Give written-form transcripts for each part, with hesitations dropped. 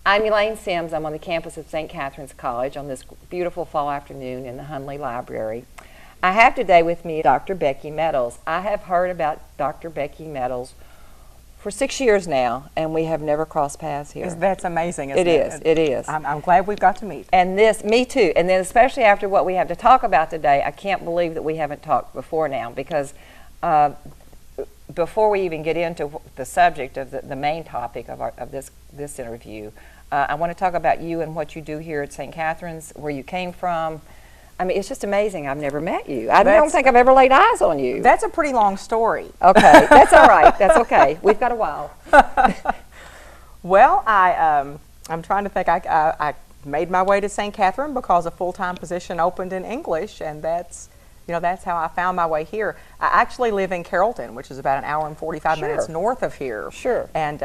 I'm Elaine Sims. I'm on the campus of St. Catherine's College on this beautiful fall afternoon in the Hunley Library. I have today with me Dr. Becky Meadows. I have heard about Dr. Becky Meadows for 6 years now, and we have never crossed paths here. That's amazing, isn't it? It is. I'm glad we've got to meet. And me too. And then especially after what we have to talk about today, I can't believe that we haven't talked before now, because before we even get into the subject of the main topic of this interview, I want to talk about you and what you do here at St. Catherine's, where you came from. I mean, it's just amazing. I've never met you. I don't think I've ever laid eyes on you. That's a pretty long story. Okay, that's all right. That's okay. We've got a while. Well, I'm trying to think. I made my way to St. Catherine because a full-time position opened in English, and that's how I found my way here. I actually live in Carrollton, which is about an hour and 45 minutes north of here. Sure. And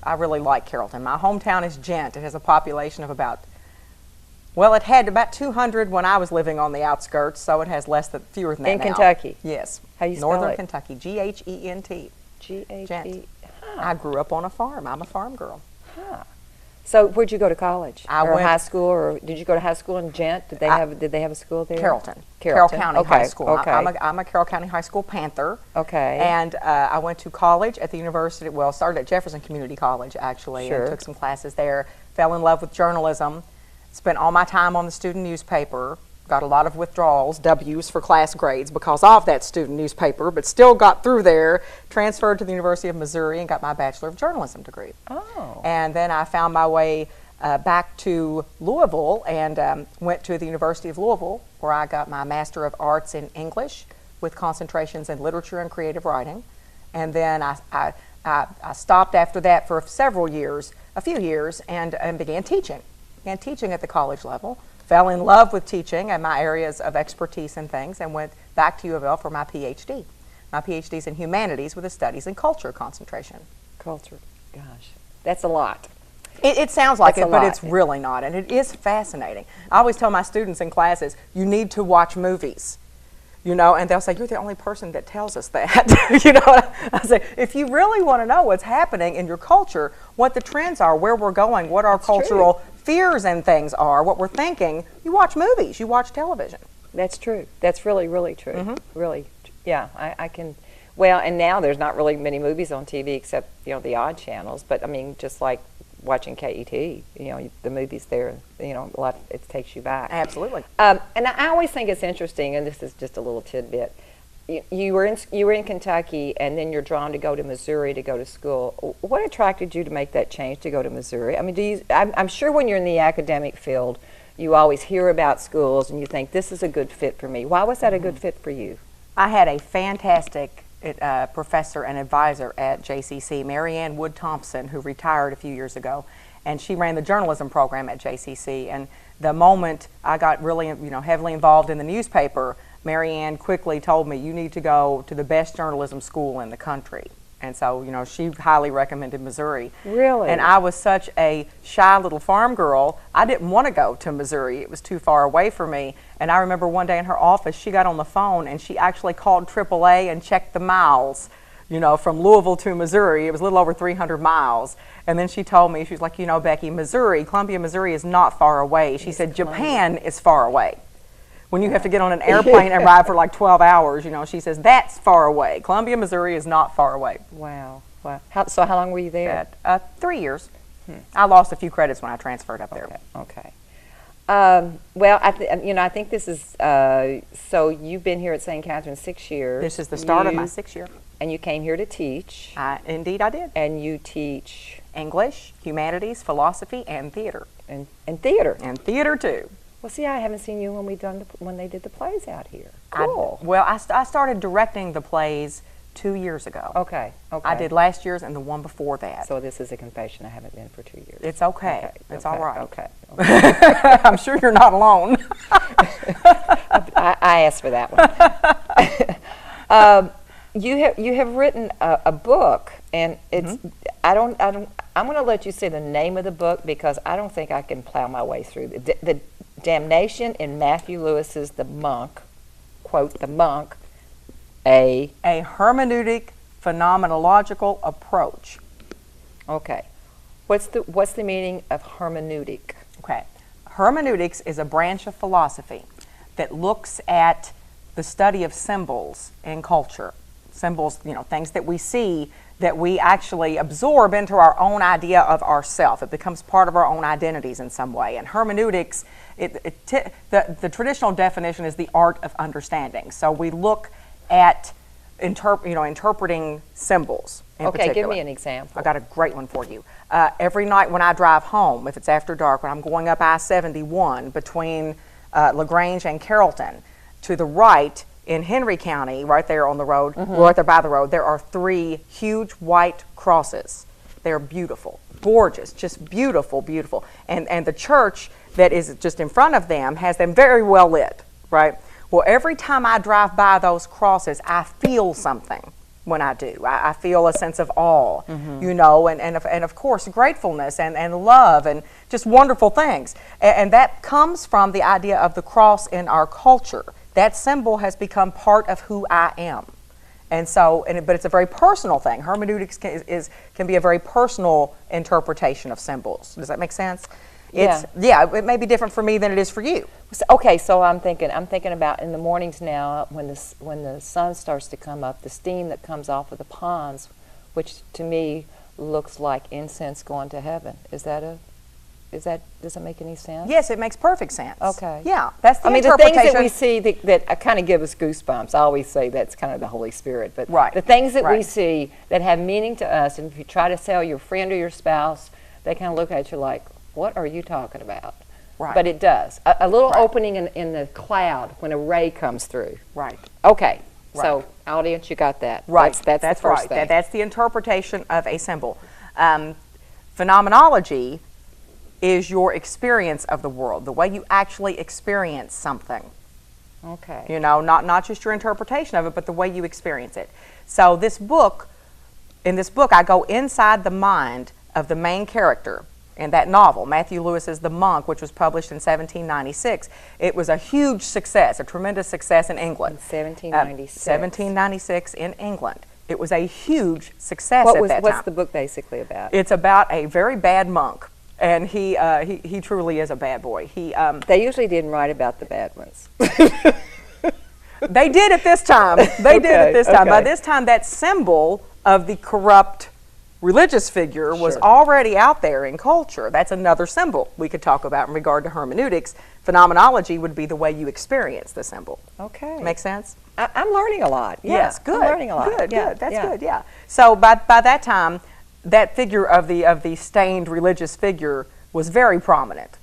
I really like Carrollton. My hometown is Gent. It has a population of it had about 200 when I was living on the outskirts, so it has fewer than that in now. Kentucky? Yes. How you spell Northern it? Kentucky, G-H-E-N-T. G-H-E. Huh. I grew up on a farm. I'm a farm girl. Huh. So where'd you go to college? I went high school, or did you go to high school in Gent? Did they have a school there? Carrollton. Carroll County okay. High School. Okay. I'm a Carroll County High School Panther. Okay. And I went to college at the university. Well, started at Jefferson Community College actually, Sure. and took some classes there. Fell in love with journalism. Spent all my time on the student newspaper. Got a lot of withdrawals, W's for class grades because of that student newspaper, but still got through there. Transferred to the University of Missouri and got my Bachelor of Journalism degree. Oh. And then I found my way back to Louisville and went to the University of Louisville, where I got my Master of Arts in English with concentrations in literature and creative writing. And then I stopped after that for a few years, and began teaching. Began teaching at the college level. Fell in love with teaching and my areas of expertise and things, and went back to U of L for my PhD. My PhD's in humanities with a studies in culture concentration. Culture, gosh, that's a lot. It sounds like That's it, a but lot. it's really not, and it is fascinating. I always tell my students in classes, you need to watch movies, and they'll say, you're the only person that tells us that. I say, if you really want to know what's happening in your culture, what the trends are, where we're going, what our cultural fears and things are, what we're thinking, you watch movies, you watch television. That's true. That's really, really true. Mm-hmm. Really, yeah, I can. Well, and now there's not really many movies on TV except, the odd channels, but I mean, just like watching KET, the movies there, a lot, it takes you back. Absolutely. And I always think it's interesting, and this is just a little tidbit. You were in Kentucky, and then you're drawn to go to Missouri to go to school. What attracted you to make that change to go to Missouri? I mean, I'm sure when you're in the academic field, you always hear about schools, and you think this is a good fit for me. Why was that a good fit for you? I had a fantastic professor and advisor at JCC, Marianne Wood Thompson, who retired a few years ago, and she ran the journalism program at JCC. And the moment I got really, heavily involved in the newspaper, Marianne quickly told me, you need to go to the best journalism school in the country. And so, she highly recommended Missouri. Really? And I was such a shy little farm girl, I didn't want to go to Missouri. It was too far away for me. And I remember one day in her office, she got on the phone and she actually called AAA and checked the miles, from Louisville to Missouri. It was a little over 300 miles. And then she told me, she was like, Becky, Columbia, Missouri is not far away. She said, Japan is far away. When you have to get on an airplane and ride for like 12 hours, she says, that's far away. Columbia, Missouri is not far away. Wow. So how long were you there? 3 years. I lost a few credits when I transferred up there. Okay. Well, I think this is, so you've been here at St. Catherine 6 years. This is the start of my 6th year. And you came here to teach. Indeed I did. And you teach? English, humanities, philosophy, and theater. And theater? And theater too. Well, see, I haven't seen you when they did the plays out here. Cool. I started directing the plays 2 years ago. Okay. I did last year's and the one before that. So this is a confession. I haven't been for 2 years. It's okay. It's all right. Okay. I'm sure you're not alone. I asked for that one. You have written a book, and it's I'm going to let you say the name of the book because I don't think I can plow my way through the Damnation in Matthew Lewis's The Monk, quote, The Monk, a hermeneutic phenomenological approach. Okay. What's the meaning of hermeneutic? Okay. Hermeneutics is a branch of philosophy that looks at the study of symbols in culture. Symbols, things that we see that we actually absorb into our own idea of ourself. It becomes part of our own identities in some way. And hermeneutics, the traditional definition is the art of understanding. So we look at interpreting symbols in Okay, particular. give me an example. I got a great one for you. Every night when I drive home, if it's after dark, when I'm going up I-71 between LaGrange and Carrollton, to the right in Henry County, right there on the road, right there by the road, there are 3 huge white crosses. They're beautiful, gorgeous, just beautiful, beautiful. And the church that is just in front of them has them very well lit, right? Well, every time I drive by those crosses, I feel something when I do. I feel a sense of awe, and of course gratefulness and love and just wonderful things. And that comes from the idea of the cross in our culture. That symbol has become part of who I am. And so, but it's a very personal thing. Hermeneutics can be a very personal interpretation of symbols. Does that make sense? Yeah. It may be different for me than it is for you. Okay, so I'm thinking about in the mornings now when the sun starts to come up, the steam that comes off of the ponds, which to me looks like incense going to heaven. Does it make any sense? Yes, it makes perfect sense. Okay. Yeah, that's the the interpretation. things that we see that kind of give us goosebumps, I always say that's kind of the Holy Spirit. But Right. the things that we Right. see that have meaning to us, and if you try to tell your friend or your spouse, they kind of look at you like, what are you talking about? Right. But it does. A little Right. opening in the cloud when a ray comes through. Right. Okay. Right. So, audience, you got that. Right. That's the first right. thing. That's the interpretation of a symbol. Phenomenology is your experience of the world, the way you actually experience something. Okay. Not just your interpretation of it, but the way you experience it. So in this book, I go inside the mind of the main character in that novel, Matthew Lewis's The Monk, which was published in 1796. It was a huge success, a tremendous success in England. 1796. 1796 in England. It was a huge success at that time. What's the book basically about? It's about a very bad monk, and he truly is a bad boy. They usually didn't write about the bad ones. They did at this time. They did at this time. Okay. By this time, that symbol of the corrupt religious figure was Sure. already out there in culture. That's another symbol we could talk about in regard to hermeneutics. Phenomenology would be the way you experience the symbol. Okay. Make sense? I'm learning a lot. Yeah, Yes, good. I'm learning a lot. Good, Yeah, good. That's yeah. good. Yeah. So by that time, that figure of the stained religious figure was very prominent.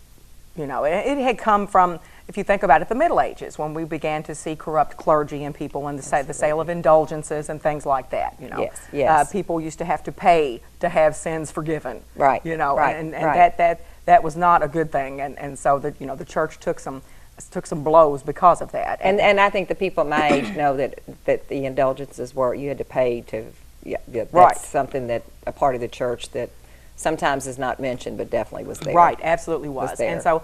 It had come from, if you think about it, the Middle Ages, when we began to see corrupt clergy and people and the sale of indulgences and things like that. Yes. People used to have to pay to have sins forgiven. Right. Right. And right. that was not a good thing, and so the church took some blows because of that. And I think the people my age know that the indulgences were you had to pay to. Yeah, that's Right. something that a part of the church that sometimes is not mentioned, but definitely was there. Right, absolutely was. there. And so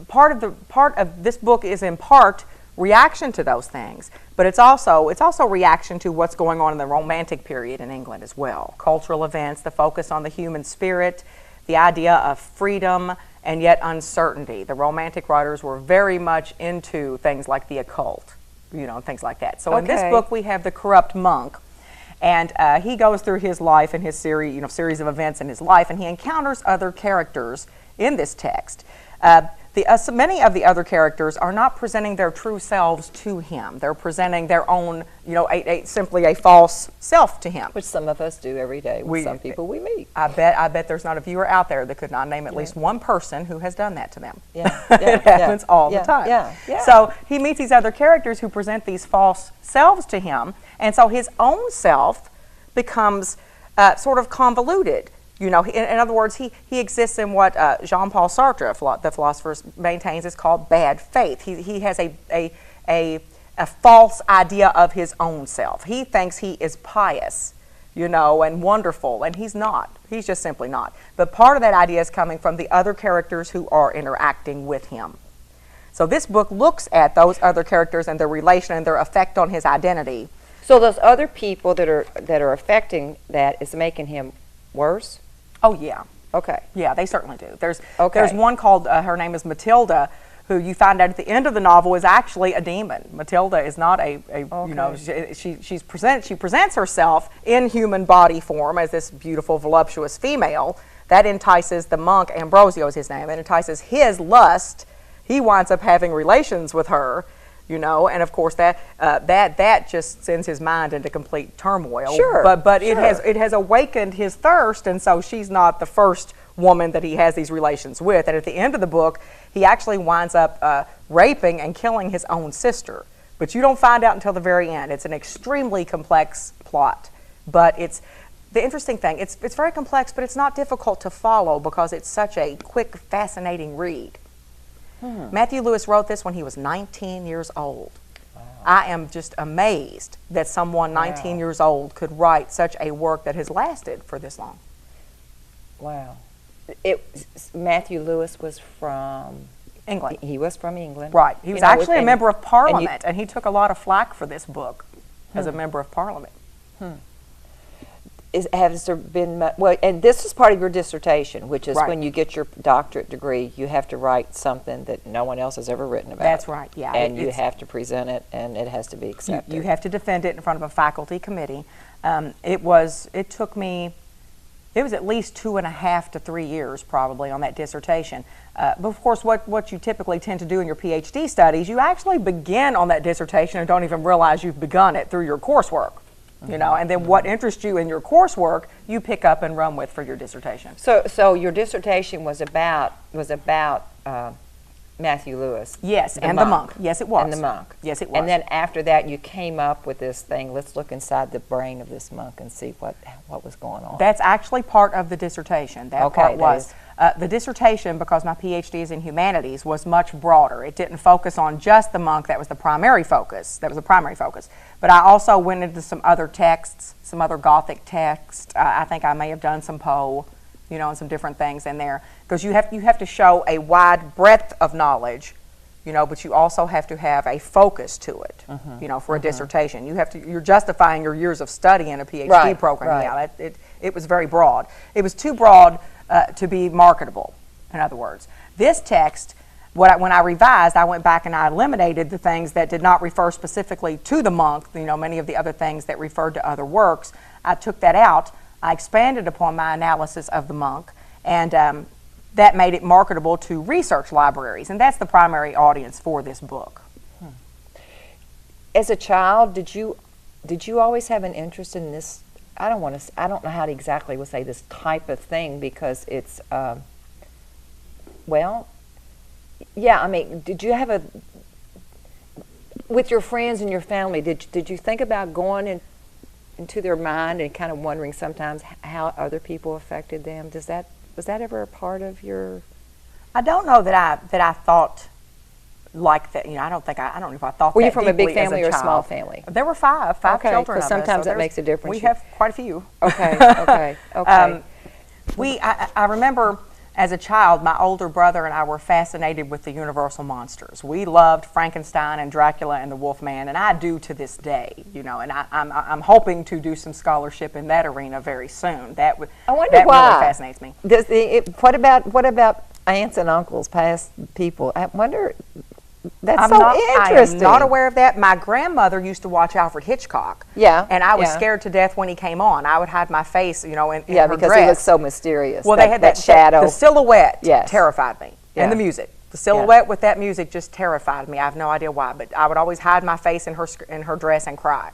part of this book is in part reaction to those things, but it's also reaction to what's going on in the Romantic period in England as well. Cultural events, the focus on the human spirit, the idea of freedom and yet uncertainty. The Romantic writers were very much into things like the occult, things like that. So in this Okay. book we have the corrupt monk. And he goes through his life and his series of events in his life, and he encounters other characters in this text. Many of the other characters are not presenting their true selves to him. They're presenting their own, simply a false self to him. Which some of us do every day with some people we meet. I bet there's not a viewer out there that could not name at least one person who has done that to them. Yeah, It happens all the time. Yeah. So he meets these other characters who present these false selves to him, and so his own self becomes sort of convoluted. In other words, he exists in what Jean-Paul Sartre, the philosopher, maintains is called bad faith. He has a false idea of his own self. He thinks he is pious, and wonderful, and he's not. He's just simply not. But part of that idea is coming from the other characters who are interacting with him. So this book looks at those other characters and their relation and their effect on his identity. So those other people that are affecting that is making him worse. Oh yeah, Okay. Yeah, they certainly do. There's Okay. one called, her name is Matilda, who you find out at the end of the novel is actually a demon. Matilda is not you know, she presents herself in human body form as this beautiful, voluptuous female. That entices the monk, Ambrosio is his name, and entices his lust. He winds up having relations with her, you know, and of course that just sends his mind into complete turmoil. Sure. But sure. it has awakened his thirst, and so she's not the first woman that he has these relations with. And at the end of the book, he actually winds up raping and killing his own sister. But you don't find out until the very end. It's an extremely complex plot, but it's the interesting thing. It's very complex, but it's not difficult to follow because it's such a quick, fascinating read. Matthew Lewis wrote this when he was 19 years old. Wow. I am just amazed that someone 19 years old could write such a work that has lasted for this long. Wow. Matthew Lewis was from England. He was from England. Right. He was actually a member of Parliament, and he took a lot of flack for this book as a member of Parliament. Has there been well? And this is part of your dissertation, which is Right. when you get your doctorate degree, you have to write something that no one else has ever written about. That's right. Yeah. And you have to present it, and it has to be accepted. You have to defend it in front of a faculty committee. It took me. It was at least 2.5 to 3 years probably on that dissertation. But of course, what you typically tend to do in your PhD studies, you actually begin on that dissertation and don't even realize you've begun it through your coursework. You know, and then what interests you in your coursework, you pick up and run with for your dissertation. So your dissertation was about Matthew Lewis. Yes, and the monk. Yes, it was. And the monk. Yes, it was. And then after that, you came up with this thing. Let's look inside the brain of this monk and see what was going on. That's actually part of the dissertation. That part was. The dissertation, because my PhD is in humanities, was much broader. It didn't focus on just the monk. That was the primary focus. But I also went into some other texts, some other Gothic texts. I think I may have done some Poe, you know, and some different things in there. Because you have to show a wide breadth of knowledge, you know, but you also have to have a focus to it, you know, for a dissertation. You're justifying your years of study in a PhD program. Right. Yeah, it was very broad. It was too broad to be marketable, in other words. This text, when I revised, I went back and I eliminated the things that did not refer specifically to the monk, you know, many of the other things that referred to other works. I took that out. I expanded upon my analysis of the monk, and that made it marketable to research libraries, and that's the primary audience for this book. As a child, did you always have an interest in this? I don't know how to exactly say this type of thing, because it's well, yeah. I mean, did you have with your friends and your family? Did you think about going into their mind and kind of wondering sometimes how other people affected them? Was that ever a part of your? I don't know that I thought like that. You know, I don't know if I thought. Were that you from a big deeply as family or a child. small family? There were five Okay, children. because of us, sometimes so that makes a difference. We have quite a few. Okay, okay. I remember as a child, my older brother and I were fascinated with the universal monsters. We loved Frankenstein and Dracula and the Wolfman, and I do to this day. You know, and I'm hoping to do some scholarship in that arena very soon. I wonder that why. really fascinates me. What about aunts and uncles, past people? I wonder. That's I interesting. am not aware of that. My grandmother used to watch Alfred Hitchcock. Yeah. And I was scared to death when he came on. I would hide my face, you know, in her because dress. he looked so mysterious. Well, they had that shadow. The silhouette Yes. terrified me. Yeah. And the music. The silhouette with that music just terrified me. I have no idea why, but I would always hide my face in her dress and cry.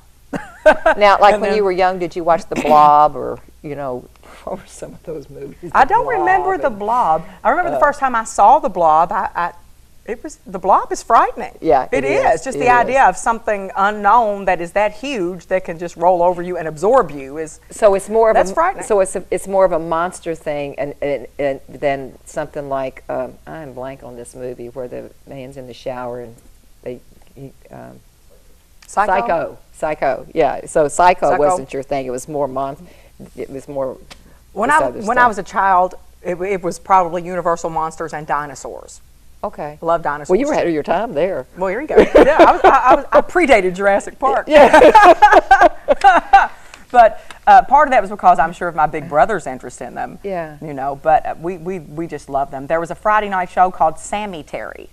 Now, like when you were young, did you watch The Blob, or, you know, what were some of those movies? I don't remember The Blob. I remember the first time I saw The Blob, The Blob is frightening. Yeah, it is. Just the idea of something unknown that is that huge that can just roll over you and absorb you is. So it's more of that's frightening. So it's more of a monster thing, and than something like I'm blank on this movie where the man's in the shower and Psycho. Yeah. So Psycho wasn't your thing. It was more It was more. When I was a child, it was probably Universal Monsters and dinosaurs. Okay. I love dinosaurs. Well, you were ahead of your time there. Well, here you go. Yeah, I predated Jurassic Park. Yeah. But part of that was because I'm sure of my big brother's interest in them. Yeah. You know, but we just love them. There was a Friday night show called Sammy Terry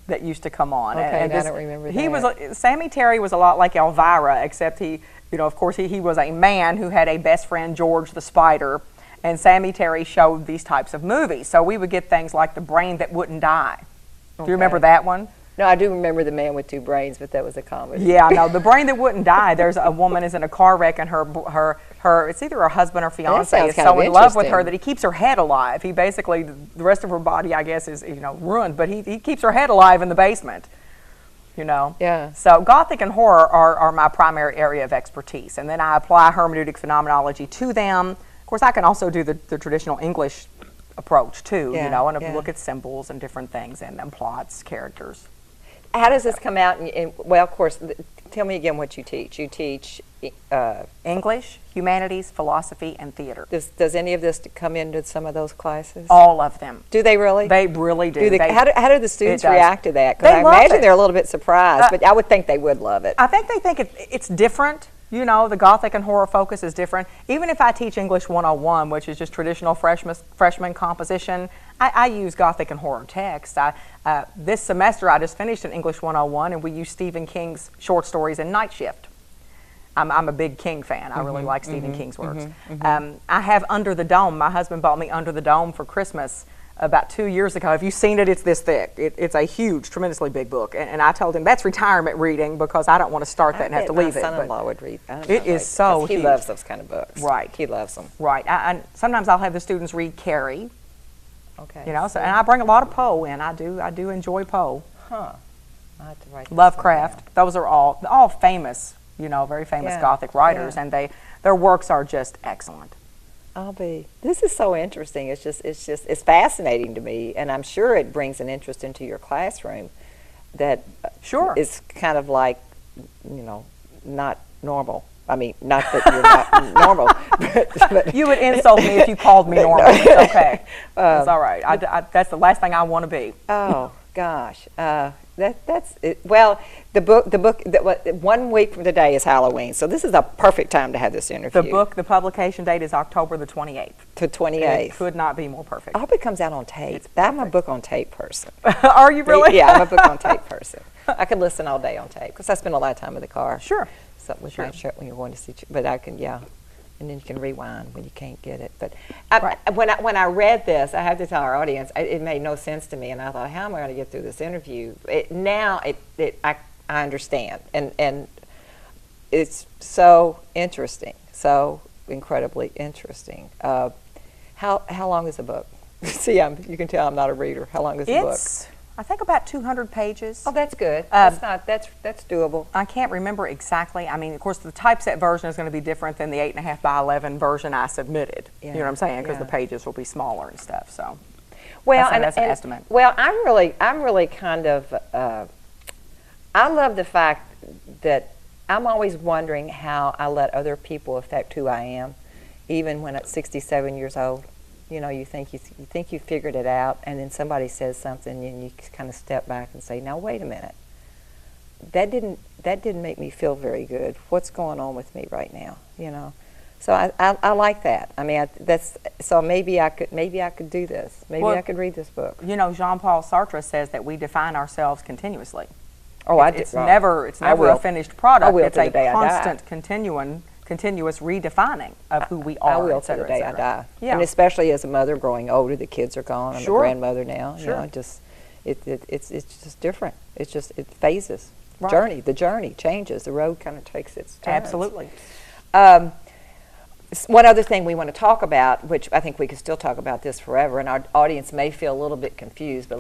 that used to come on. Okay, I don't remember that. Sammy Terry was a lot like Elvira, except he, you know, of course he was a man who had a best friend, George the Spider, and Sammy Terry showed these types of movies. So we would get things like The Brain That Wouldn't Die. Do you remember that one? No, I do remember The Man with Two Brains, but that was a comedy. Yeah, no, The Brain That Wouldn't Die. There's a woman is in a car wreck, and her it's either her husband or fiance is so in love with her that he keeps her head alive. He basically, the rest of her body, I guess, is, you know, ruined, but he keeps her head alive in the basement. You know? Yeah. So Gothic and horror are my primary area of expertise, and then I apply hermeneutic phenomenology to them. Of course, I can also do the traditional English approach too, you know, and look at symbols and different things in them, plots, characters. How does this come out? Well, of course, tell me again what you teach. You teach English, humanities, philosophy, and theater. Does any of this come into some of those classes? All of them. Do they really? They really do. How do the students react to that? Because I imagine they're a little bit surprised, but I would think they would love it. I think they think it's different. You know, the Gothic and horror focus is different. Even if I teach English 101, which is just traditional freshman composition, I use Gothic and horror text. This semester, I just finished an English 101, and we use Stephen King's short stories in Night Shift. I'm a big King fan. I really like Stephen King's works. I have Under the Dome. My husband bought me Under the Dome for Christmas about 2 years ago. Have you seen it? It's this thick. It's a huge, tremendously big book. And I told him that's retirement reading because I don't want to start that and have to leave it. My son-in-law would read. It is so huge. He loves those kind of books. Right. He loves them. Right. And sometimes I'll have the students read Carrie. Okay. You know, so and I bring a lot of Poe in. I do enjoy Poe. Huh. I have to write Lovecraft. Those are all famous, you know, very famous Gothic writers, and their works are just excellent. This is so interesting. It's fascinating to me, and I'm sure it brings an interest into your classroom that is kind of like, you know, not normal. I mean, not that you're not normal. But you would insult me if you called me normal. It's okay. It's all right. That's the last thing I want to be. Oh gosh, that's it. Well, the book. 1 week from today is Halloween, so this is a perfect time to have this interview. The publication date is October the 28th. To 28th. It could not be more perfect. I hope it comes out on tape. I'm a book on tape person. Are you really? Yeah, I'm a book on tape person. I could listen all day on tape because I spend a lot of time in the car. Sure. So with my shirt when you're going to see, but I can, and then you can rewind when you can't get it. But when I read this, I have to tell our audience, it made no sense to me, and I thought, how am I going to get through this interview? I understand, and it's so interesting, so incredibly interesting. How long is the book? See, you can tell I'm not a reader. How long is the book? I think about 200 pages. Oh, that's good. That's doable. I can't remember exactly. I mean, of course, the typeset version is going to be different than the 8.5 by 11 version I submitted. You know what I'm saying? Because the pages will be smaller and stuff. So, that's an estimate. Well, I'm really kind of. I love the fact that I'm always wondering how I let other people affect who I am, even when at 67 years old. You know, you think you figured it out, and then somebody says something, and you kind of step back and say, "Now wait a minute. That didn't make me feel very good. What's going on with me right now?" You know, so I like that. I mean, so maybe I could do this. Maybe I could read this book. You know, Jean-Paul Sartre says that we define ourselves continuously. Oh, it's never a finished product. It's a constant, continuous redefining of who we are. I will till the day I die. Yeah. And especially as a mother growing older, the kids are gone. I'm a grandmother now. You know, it's just different. It phases. Right. The journey changes. The road kind of takes its turns. Absolutely. One other thing we want to talk about, which I think we could still talk about this forever, and our audience may feel a little bit confused, but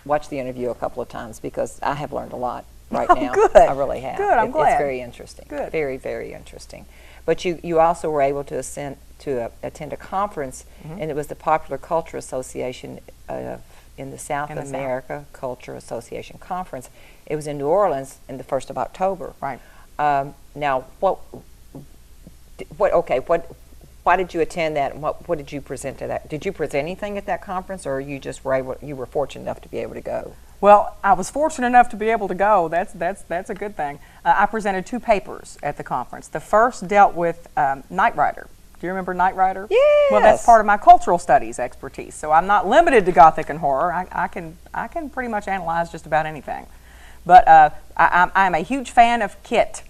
watch the interview a couple of times because I have learned a lot. Right now, good. I really have. Good, I'm glad. It's very interesting. Good. Very, very interesting. But you also were able to attend a conference, and it was the Popular Culture Association in the South America Culture Association Conference. It was in New Orleans in the 1st of October. Right. Now, why did you attend that, and what did you present to that? Did you present anything at that conference, or you were fortunate enough to be able to go? Well, I was fortunate enough to be able to go. That's a good thing. I presented 2 papers at the conference. The first dealt with Knight Rider. Do you remember Knight Rider? Yes. Well, that's part of my cultural studies expertise. So I'm not limited to Gothic and horror. I can pretty much analyze just about anything. But I'm a huge fan of Kit,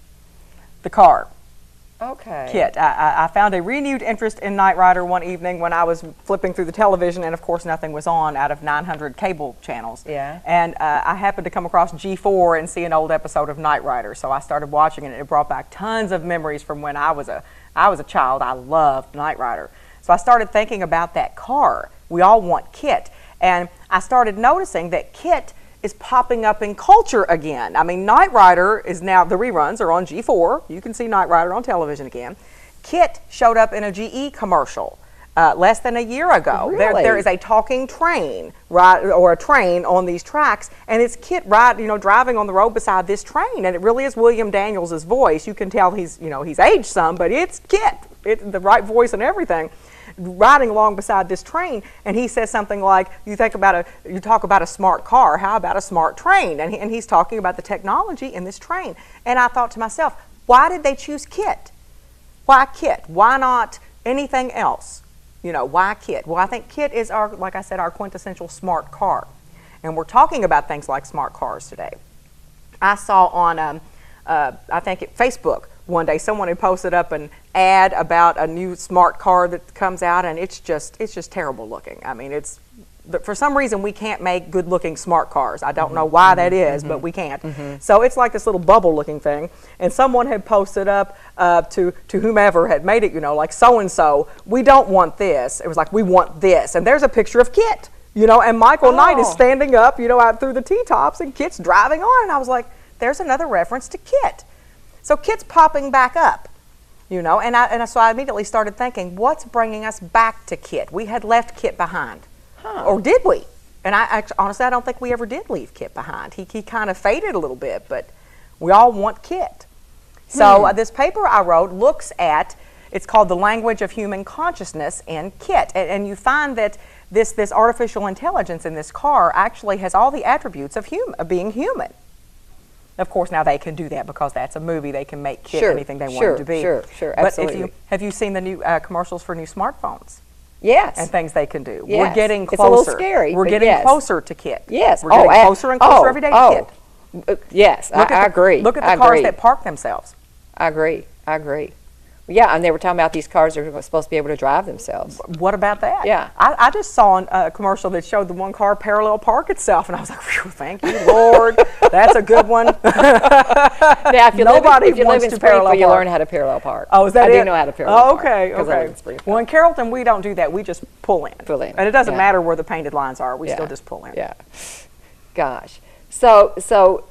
the car. Okay. Kit. I found a renewed interest in Knight Rider one evening when I was flipping through the television, and of course nothing was on out of 900 cable channels. Yeah. And I happened to come across G4 and see an old episode of Knight Rider, so I started watching it, and it brought back tons of memories from when I was a child. I loved Knight Rider. So I started thinking about that car. We all want Kit. And I started noticing that Kit is popping up in culture again. I mean, Knight Rider is now, the reruns are on G4. You can see Knight Rider on television again. Kit showed up in a GE commercial less than a year ago. Really? There is a talking train, or a train on these tracks, and it's Kit driving on the road beside this train, and it really is William Daniels' voice. You can tell he's aged some, but it's Kit. It's the right voice and everything, riding along beside this train, and he says something like, you talk about a smart car, how about a smart train? And he's talking about the technology in this train. And I thought to myself, why did they choose Kit? Why Kit? Why not anything else? Why Kit? Well, I think Kit is like I said, our quintessential smart car. And we're talking about things like smart cars today. I saw on, I think at Facebook, one day someone had posted up an ad about a new smart car that comes out, and it's just terrible looking. I mean, for some reason we can't make good looking smart cars. I don't know why that is, but we can't. So it's like this little bubble looking thing, and someone had posted up to whomever had made it, like so and so, we don't want this. It was like, we want this, and there's a picture of Kit, and Michael Knight is standing up, out through the T-tops, and Kit's driving on, and I was like, there's another reference to Kit. So Kit's popping back up, and so I immediately started thinking, what's bringing us back to Kit? We had left Kit behind, or did we? And honestly, I don't think we ever did leave Kit behind. He kind of faded a little bit, but we all want Kit. So this paper I wrote looks at, it's called The Language of Human Consciousness in Kit, and you find that this artificial intelligence in this car actually has all the attributes of being human. Of course, now they can do that because that's a movie. They can make Kit anything they want it to be. Sure, absolutely. But have you seen the new commercials for new smartphones? Yes. And things they can do. Yes. We're getting closer. It's a little scary. We're getting closer to Kit. Yes. We're getting closer and closer every day to Kit. Yes, I agree. Look at the cars that park themselves. I agree. Yeah, and they were talking about these cars are supposed to be able to drive themselves. What about that? Yeah. I just saw a commercial that showed the one car parallel park itself, and I was like, phew, thank you, Lord. That's a good one. Now, if you live in Springfield, you learn how to parallel park. Oh, is that I it? do know how to parallel park. Okay. Well, in Carrollton, we don't do that. We just pull in. And it doesn't matter where the painted lines are. We still just pull in. Yeah. Gosh. So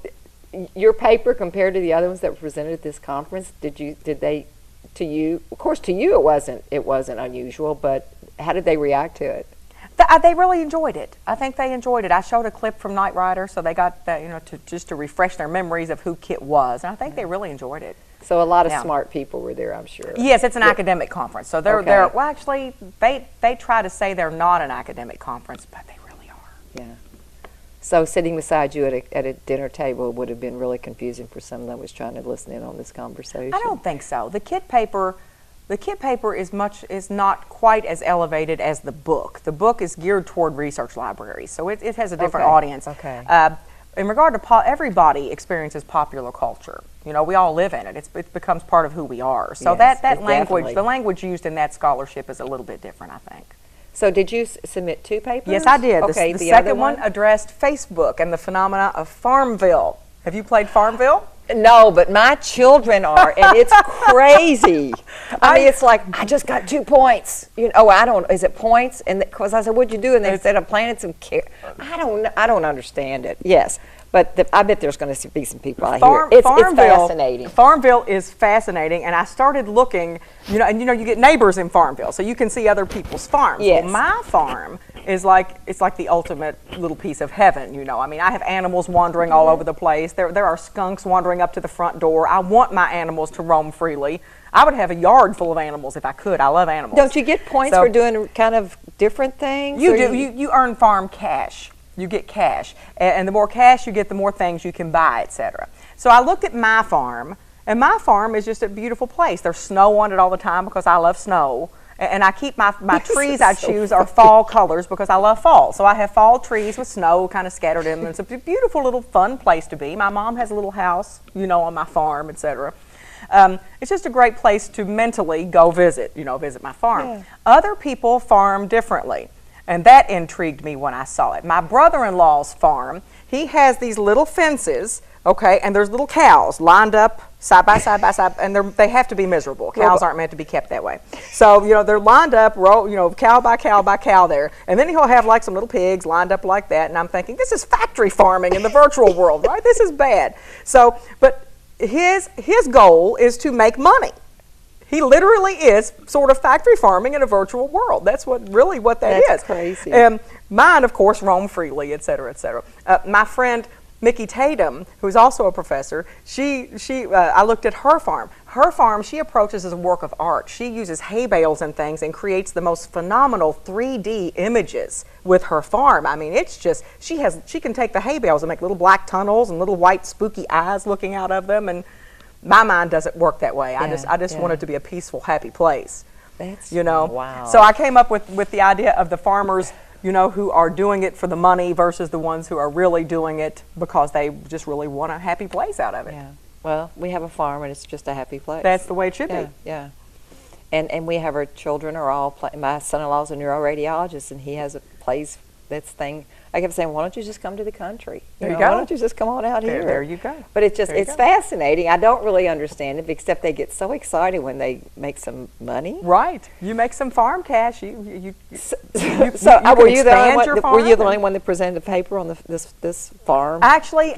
your paper compared to the other ones that were presented at this conference, did they to you, of course to you it wasn't unusual, but how did they react to it? They really enjoyed it. I think they enjoyed it. I showed a clip from Knight Rider, so they got that, to refresh their memories of who Kit was, and I think they really enjoyed it. So a lot of smart people were there, I'm sure. Yes, it's an academic conference, so they're well, actually they try to say they're not an academic conference, but they really are. Yeah. So sitting beside you at a dinner table would have been really confusing for someone that was trying to listen in on this conversation. I don't think so. The Kit paper is not quite as elevated as the book. The book is geared toward research libraries, so it has a different audience. Okay. In regard to everybody experiences popular culture. We all live in it. It becomes part of who we are. So yes, that language, definitely. the language used in that scholarship is a little bit different, I think. So did you submit 2 papers? Yes, I did. Okay, the second one addressed Facebook and the phenomena of Farmville. Have you played Farmville? No, but my children are, and it's crazy. I mean, it's like, I just got 2 points. Is it points? And because I said, what'd you do? And they said, I planted some I don't understand it. Yes. But I bet there's going to be some people out here. It's fascinating. Farmville is fascinating, and I started looking, you get neighbors in Farmville, so you can see other people's farms. Yes. Well, my farm is like the ultimate little piece of heaven. I mean, I have animals wandering all over the place. There are skunks wandering up to the front door. I want my animals to roam freely. I would have a yard full of animals if I could. I love animals. Don't you get points for doing kind of different things? You do. You earn farm cash. You get cash. And the more cash you get, the more things you can buy, etc. So I looked at my farm, and my farm is just a beautiful place. There's snow on it all the time because I love snow. And I keep my trees I choose are fall colors because I love fall. So I have fall trees with snow kind of scattered in them. It's a beautiful little fun place to be. My mom has a little house, you know, on my farm, etc. It's just a great place to mentally go visit, you know, visit my farm. Yeah. Other people farm differently, and that intrigued me when I saw it. My brother-in-law's farm, he has these little fences, okay, and there's little cows lined up side by side by side, and they have to be miserable. Cows aren't meant to be kept that way. So, you know, they're lined up, you know, cow by cow by cow there, and then he'll have like some little pigs lined up like that, and I'm thinking, this is factory farming in the virtual world, right? This is bad. So, but his goal is to make money. He literally is sort of factory farming in a virtual world. That's what that is. That's crazy. Mine, of course, roam freely, et cetera, et cetera. My friend Mickey Tatum, who's also a professor, I looked at her farm. Her farm, she approaches as a work of art. She uses hay bales and things and creates the most phenomenal 3D images with her farm. I mean, it's just, she can take the hay bales and make little black tunnels and little white spooky eyes looking out of them, and my mind doesn't work that way. I just want it to be a peaceful, happy place. That's, you know. wow. So I came up with the idea of the farmers, you know, who are doing it for the money versus the ones who are really doing it because they just really want a happy place out of it. Yeah. Well, we have a farm and it's just a happy place. That's the way it should be. Yeah. And we have our children are all my son-in-law's a neuroradiologist, and he has a place that's thing. I kept saying, why don't you just come to the country? There you know, go. Why don't you just come on out here? There you go. But it's fascinating. I don't really understand it, except they get so excited when they make some money. Right. You make some farm cash. Were you the only one that presented a paper on this farm? Actually,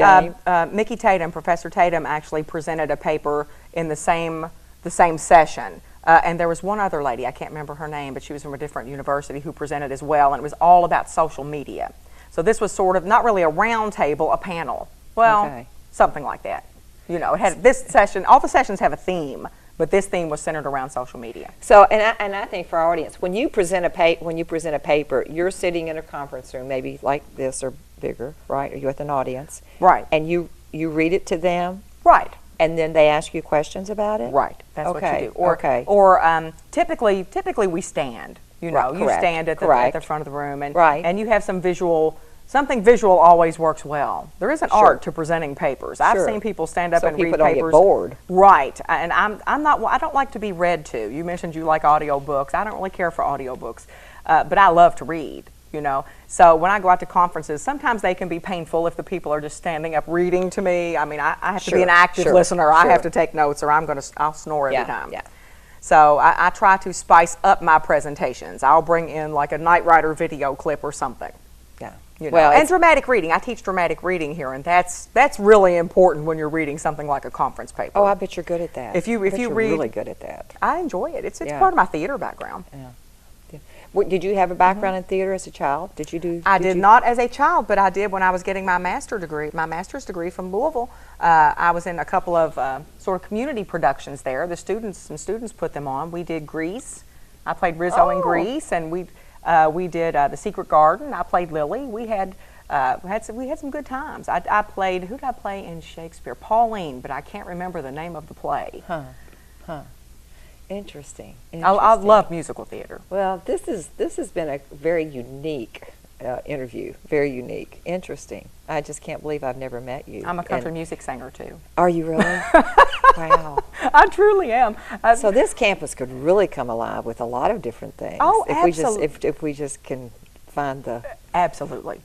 Mickey Tatum, Professor Tatum, actually presented a paper in the same session. And there was one other lady, I can't remember her name, but she was from a different university, who presented as well, and it was all about social media. So this was sort of not really a round table, a panel. Well, something like that. You know, it had this session. All the sessions have a theme, but this theme was centered around social media. So, and I think for our audience, when you present a paper, you're sitting in a conference room, maybe like this or bigger, right? Or you're with an audience, right? And you read it to them, right? And then they ask you questions about it, right? That's what you do. Or typically we stand. You know, you stand at the front of the room, and you have some visual. Something visual always works well. There is an art to presenting papers. I've seen people stand up and read papers. So people don't get bored. Right, and I don't like to be read to. You mentioned you like audiobooks. I don't really care for audiobooks, but I love to read. You know, so when I go out to conferences, sometimes they can be painful if the people are just standing up reading to me. I mean, I have to be an active listener. I have to take notes, or I'll snore every time. Yeah. So I try to spice up my presentations. I'll bring in like a Knight Rider video clip or something. Yeah. You know. Well, and dramatic reading. I teach dramatic reading here, and that's really important when you're reading something like a conference paper. Oh, I bet you're good at that. If you read, really good at that. I enjoy it. It's part of my theater background. Yeah. Did you have a background in theater as a child? Did you do? I did not as a child, but I did when I was getting my master's degree from Louisville. I was in a couple of sort of community productions there. Some students put them on. We did Grease. I played Rizzo in Grease, and we did The Secret Garden. I played Lily. We had some good times. I played, who did I play in Shakespeare? Pauline, but I can't remember the name of the play. Interesting. I love musical theater. Well, this has been a very unique interview. Very unique. Interesting. I just can't believe I've never met you. I'm a country music singer too. Are you really? Wow. I truly am. So this campus could really come alive with a lot of different things. Oh, absolutely. If we just can find the absolutely.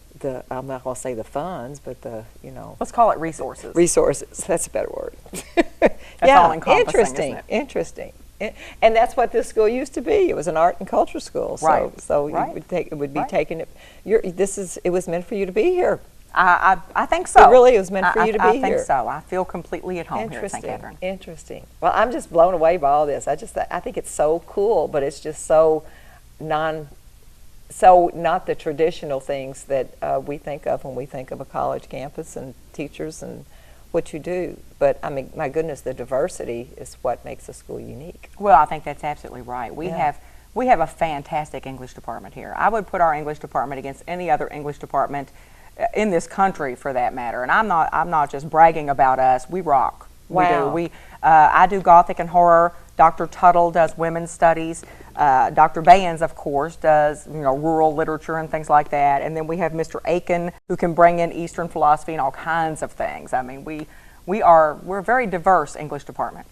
I'm not going to say the funds, but let's call it resources. Resources. That's a better word. That's all encompassing. Interesting. Isn't it? Interesting. And that's what this school used to be. It was an art and culture school. Right. So it would be taking it. It was meant for you to be here. I think so. It really was meant for you to be here. I think so. I feel completely at home here at St. Catharine. Interesting. Well, I'm just blown away by all this. I think it's so cool, but it's just so not the traditional things that we think of when we think of a college campus and teachers and what you do. But I mean, my goodness, the diversity is what makes the school unique. Well, I think that's absolutely right. We have a fantastic English department here. I would put our English department against any other English department in this country for that matter. And I'm not just bragging about us. We rock. Wow. We do. I do Gothic and horror. Dr. Tuttle does women's studies. Dr. Bayans, of course, does rural literature and things like that. And then we have Mr. Aiken, who can bring in Eastern philosophy and all kinds of things. I mean, we're a very diverse English department.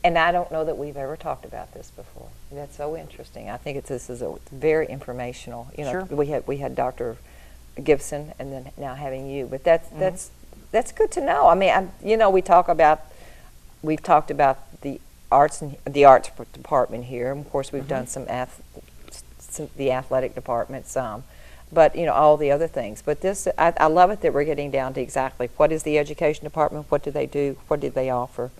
And I don't know that we've ever talked about this before. That's so interesting. I think this is very informational. Sure. We had Dr. Gibson, and then now having you. But that's good to know. I mean, we've talked about the arts department here. And of course, we've done the athletic department some, but all the other things. But this, I love it that we're getting down to exactly what is the education department, what do they do, what do they offer,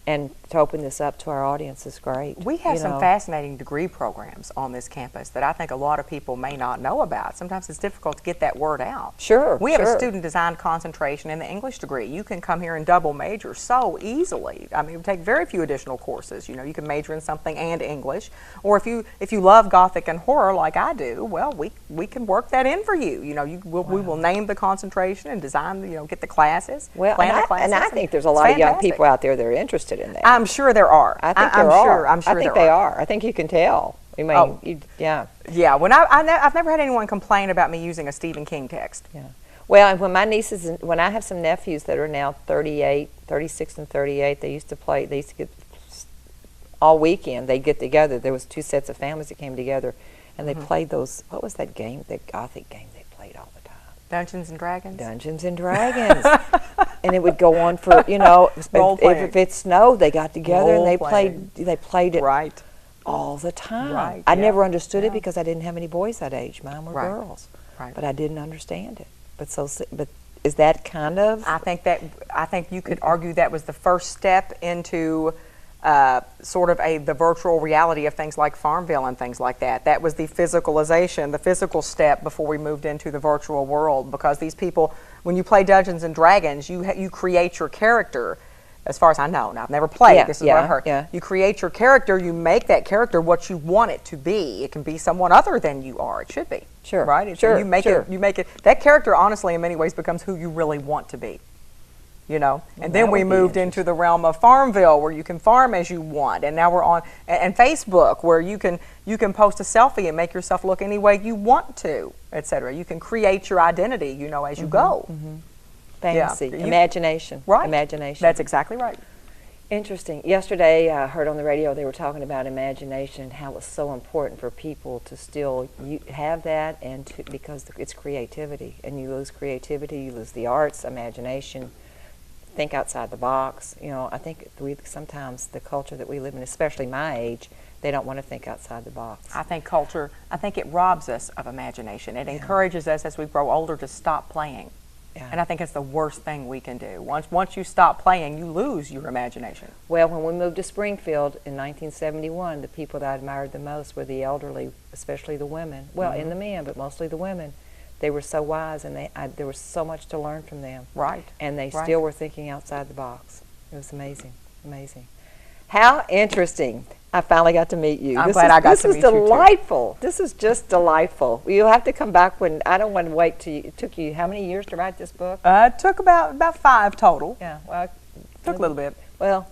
and to open this up to our audience is great. We have some fascinating degree programs on this campus that I think a lot of people may not know about. Sometimes it's difficult to get that word out. Sure. We have a student designed concentration in the English degree. You can come here and double major so easily. I mean, we take very few additional courses. You can major in something and English. Or if you love Gothic and horror like I do, well, we can work that in for you. We will name the concentration and design, get the classes. Well, plan the classes, and I think there's a lot of young people out there that are interested in that. I'm sure there are. I think there are. I'm sure I think they are. I think you can tell. I mean, yeah. Yeah. When I've never had anyone complain about me using a Stephen King text. Yeah. Well, when my nieces, when I have some nephews that are now 38, 36 and 38, they used to get all weekend. They'd get together. There was 2 sets of families that came together, and they played those. What was that game? That Gothic game they played all the time. Dungeons and Dragons. Dungeons and Dragons. And it would go on for if it snowed, they got together and they played it right all the time. Right, I never understood it because I didn't have any boys that age. Mine were Right. girls, Right. but I didn't understand it. But is that kind of? I think you could argue that was the first step into sort of the virtual reality of things like Farmville and things like that. That was the physicalization, the physical step before we moved into the virtual world. Because these people, when you play Dungeons and Dragons, you create your character. As far as I know, now I've never played. This is what I've heard. Yeah. You create your character. You make that character what you want it to be. It can be someone other than you are. It should be. Sure. Right. Sure. You make it. That character, honestly, in many ways, becomes who you really want to be. And then we moved into the realm of Farmville, where you can farm as you want, and now we're on and Facebook, where you can post a selfie and make yourself look any way you want to, etc. You can create your identity, as you go. Fantasy, imagination, right? Imagination. That's exactly right. Interesting. Yesterday, I heard on the radio they were talking about imagination and how it's so important for people to still have that, because it's creativity, and you lose creativity, you lose the arts, imagination. Think outside the box. I think sometimes the culture that we live in, especially my age, they don't want to think outside the box. I think it robs us of imagination. It encourages us as we grow older to stop playing. Yeah. And I think it's the worst thing we can do. Once you stop playing, you lose your imagination. Well, when we moved to Springfield in 1971, the people that I admired the most were the elderly, especially the women. Well, and the men, but mostly the women. They were so wise, and there was so much to learn from them. Right. And they still were thinking outside the box. It was amazing, amazing. How interesting. I finally got to meet you. I'm glad I got to meet you, too. This is delightful. This is just delightful. You'll have to come back when, I don't want to wait till it took you how many years to write this book? It took about 5 total. Yeah, well. Took a little bit. Well,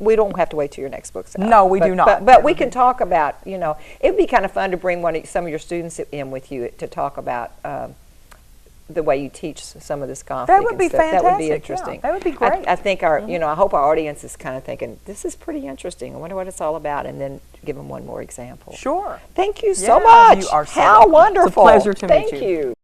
we don't have to wait till your next book's out. No, we do not. But we can talk about, it would be kind of fun to bring some of your students in with you to talk about the way you teach some of this Gothic. That would be fantastic. That would be interesting. Yeah, that would be great. I think I hope our audience is kind of thinking, this is pretty interesting. I wonder what it's all about, and then give them one more example. Sure. Thank you so much. You are so How wonderful. It's a pleasure to meet you. Thank you.